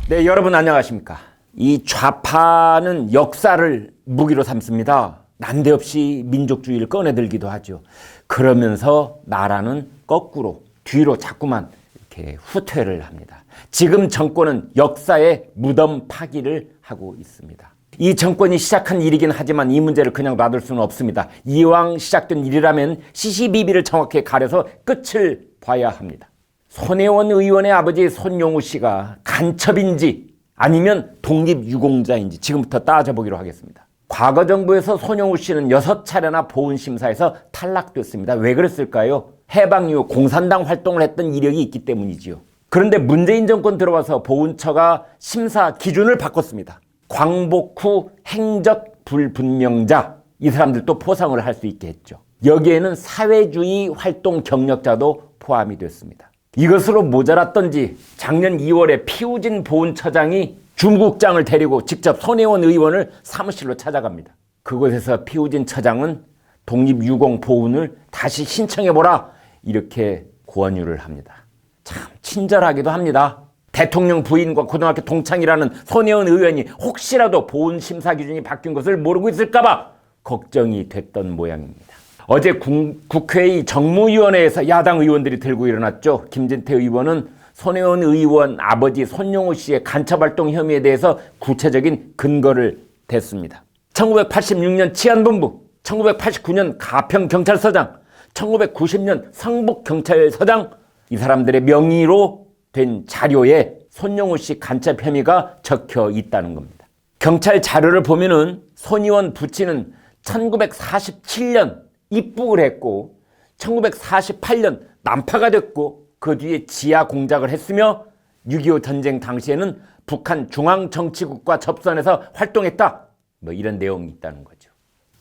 네, 여러분 안녕하십니까? 이 좌파는 역사를 무기로 삼습니다. 난데없이 민족주의를 꺼내들기도 하죠. 그러면서 나라는 거꾸로 뒤로 자꾸만 이렇게 후퇴를 합니다. 지금 정권은 역사의 무덤 파기를 하고 있습니다. 이 정권이 시작한 일이긴 하지만 이 문제를 그냥 놔둘 수는 없습니다. 이왕 시작된 일이라면 시시비비를 정확히 가려서 끝을 봐야 합니다. 손혜원 의원의 아버지 손용우 씨가 간첩인지 아니면 독립유공자인지 지금부터 따져보기로 하겠습니다. 과거 정부에서 손용우 씨는 6차례나 보훈심사에서 탈락됐습니다. 왜 그랬을까요? 해방 이후 공산당 활동을 했던 이력이 있기 때문이지요. 그런데 문재인 정권 들어와서 보훈처가 심사 기준을 바꿨습니다. 광복 후 행적 불분명자, 이 사람들도 포상을 할 수 있게 했죠. 여기에는 사회주의 활동 경력자도 포함이 됐습니다. 이것으로 모자랐던지 작년 2월에 피우진 보훈처장이 중국장을 데리고 직접 손혜원 의원을 사무실로 찾아갑니다. 그곳에서 피우진 처장은 독립유공 보훈을 다시 신청해보라 이렇게 권유를 합니다. 참 친절하기도 합니다. 대통령 부인과 고등학교 동창이라는 손혜원 의원이 혹시라도 보훈 심사 기준이 바뀐 것을 모르고 있을까봐 걱정이 됐던 모양입니다. 어제 국회의 정무위원회에서 야당 의원들이 들고 일어났죠. 김진태 의원은 손혜원 의원 아버지 손용우 씨의 간첩활동 혐의에 대해서 구체적인 근거를 댔습니다. 1986년 치안본부, 1989년 가평경찰서장, 1990년 성북경찰서장, 이 사람들의 명의로 된 자료에 손용우 씨 간첩 혐의가 적혀 있다는 겁니다. 경찰 자료를 보면은 손 의원 부친은 1947년 입북을 했고 1948년 난파가 됐고 그 뒤에 지하 공작을 했으며 6.25 전쟁 당시에는 북한 중앙정치국과 접선해서 활동했다. 뭐 이런 내용이 있다는 거죠.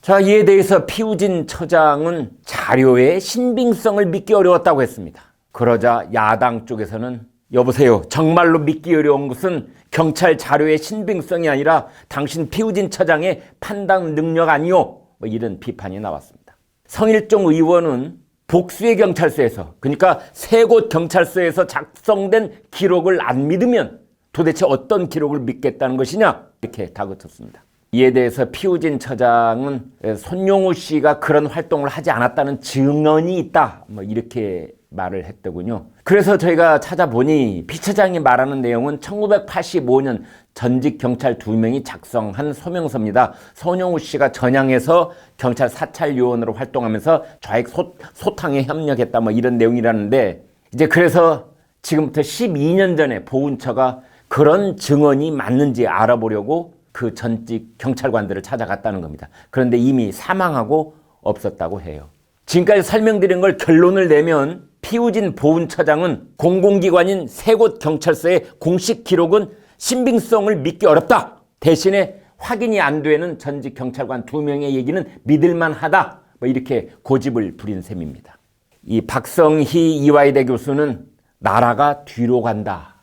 자, 이에 대해서 피우진 처장은 자료의 신빙성을 믿기 어려웠다고 했습니다. 그러자 야당 쪽에서는 여보세요. 정말로 믿기 어려운 것은 경찰 자료의 신빙성이 아니라 당신 피우진 처장의 판단 능력 아니오. 뭐 이런 비판이 나왔습니다. 성일종 의원은 복수의 경찰서에서, 그러니까 세 곳 경찰서에서 작성된 기록을 안 믿으면 도대체 어떤 기록을 믿겠다는 것이냐 이렇게 다그쳤습니다. 이에 대해서 피우진 처장은 손용우 씨가 그런 활동을 하지 않았다는 증언이 있다 뭐 이렇게 말을 했더군요. 그래서 저희가 찾아보니 피 처장이 말하는 내용은 1985년 전직 경찰 2명이 작성한 소명서입니다. 손용우 씨가 전향해서 경찰 사찰요원으로 활동하면서 좌익 소탕에 협력했다 뭐 이런 내용이라는데, 이제 그래서 지금부터 12년 전에 보훈처가 그런 증언이 맞는지 알아보려고 그 전직 경찰관들을 찾아갔다는 겁니다. 그런데 이미 사망하고 없었다고 해요. 지금까지 설명드린 걸 결론을 내면 피우진 보훈처장은 공공기관인 세 곳 경찰서의 공식 기록은 신빙성을 믿기 어렵다. 대신에 확인이 안 되는 전직 경찰관 2명의 얘기는 믿을만하다. 뭐 이렇게 고집을 부린 셈입니다. 이 박성희 이화여대 교수는 나라가 뒤로 간다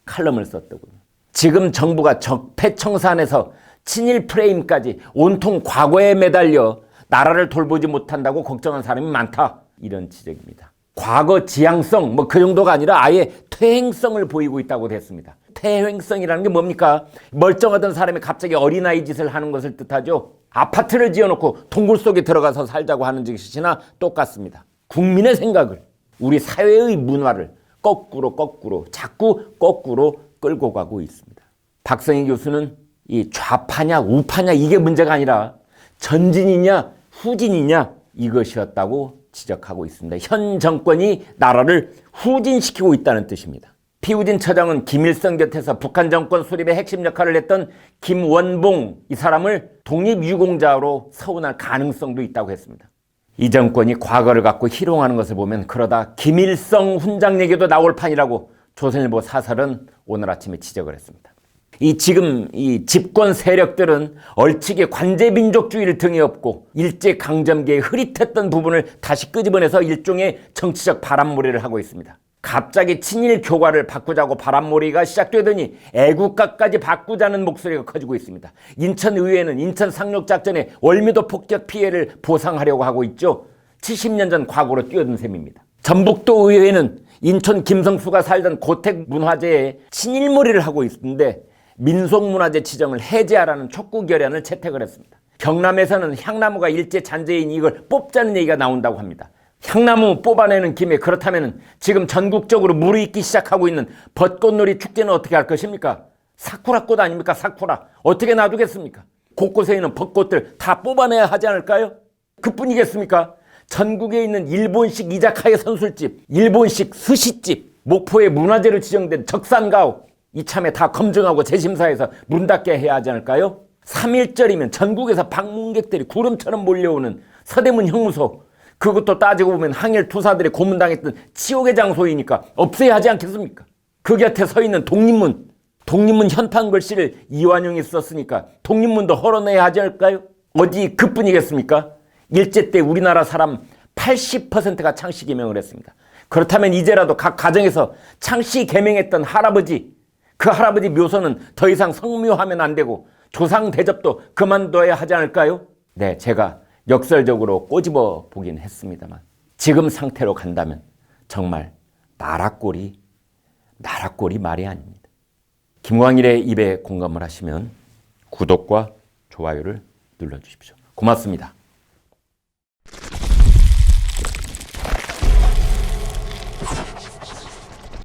칼럼을 썼더군요. 지금 정부가 적폐청산에서 친일 프레임까지 온통 과거에 매달려 나라를 돌보지 못한다고 걱정한 사람이 많다. 이런 지적입니다. 과거 지향성 뭐 그 정도가 아니라 아예 퇴행성을 보이고 있다고 됐습니다. 퇴행성이라는 게 뭡니까? 멀쩡하던 사람이 갑자기 어린아이 짓을 하는 것을 뜻하죠. 아파트를 지어놓고 동굴 속에 들어가서 살자고 하는 짓이나 똑같습니다. 국민의 생각을, 우리 사회의 문화를 거꾸로 자꾸 거꾸로 끌고 가고 있습니다. 박성희 교수는 이 좌파냐 우파냐 이게 문제가 아니라 전진이냐 후진이냐 이것이었다고 지적하고 있습니다. 현 정권이 나라를 후진시키고 있다는 뜻입니다. 피우진 처장은 김일성 곁에서 북한 정권 수립의 핵심 역할을 했던 김원봉 이 사람을 독립유공자로 서운할 가능성도 있다고 했습니다. 이 정권이 과거를 갖고 희롱하는 것을 보면 그러다 김일성 훈장 얘기도 나올 판이라고 조선일보 사설은 오늘 아침에 지적을 했습니다. 지금 이 집권 세력들은 얼치게 관제민족주의를 등에 업고 일제강점기에 흐릿했던 부분을 다시 끄집어내서 일종의 정치적 바람몰이를 하고 있습니다. 갑자기 친일 교과를 바꾸자고 바람몰이가 시작되더니 애국가까지 바꾸자는 목소리가 커지고 있습니다. 인천의회는 인천 상륙작전에 월미도 폭격 피해를 보상하려고 하고 있죠. 70년 전 과거로 뛰어든 셈입니다. 전북도 의회는 인천 김성수가 살던 고택 문화재에 친일몰이를 하고 있는데 민속문화재 지정을 해제하라는 촉구 결의안을 채택을 했습니다. 경남에서는 향나무가 일제 잔재인 이걸 뽑자는 얘기가 나온다고 합니다. 향나무 뽑아내는 김에 그렇다면 지금 전국적으로 무르익기 시작하고 있는 벚꽃놀이 축제는 어떻게 할 것입니까? 사쿠라꽃 아닙니까? 사쿠라. 어떻게 놔두겠습니까? 곳곳에 있는 벚꽃들 다 뽑아내야 하지 않을까요? 그뿐이겠습니까? 전국에 있는 일본식 이자카야 선술집, 일본식 스시집, 목포의 문화재로 지정된 적산가오, 이참에 다 검증하고 재심사해서 문 닫게 해야 하지 않을까요? 3.1절이면 전국에서 방문객들이 구름처럼 몰려오는 서대문 형무소, 그것도 따지고 보면 항일 투사들이 고문당했던 치욕의 장소이니까 없애야 하지 않겠습니까? 그 곁에 서 있는 독립문 현판 글씨를 이완용이 썼으니까 독립문도 헐어내야 하지 않을까요? 어디 그뿐이겠습니까? 일제 때 우리나라 사람 80%가 창씨 개명을 했습니다. 그렇다면 이제라도 각 가정에서 창씨 개명했던 할아버지, 그 할아버지 묘소는 더 이상 성묘하면 안 되고 조상 대접도 그만둬야 하지 않을까요? 네, 제가 역설적으로 꼬집어 보긴 했습니다만 지금 상태로 간다면 정말 나라꼴이 말이 아닙니다. 김광일의 입에 공감을 하시면 구독과 좋아요를 눌러주십시오. 고맙습니다.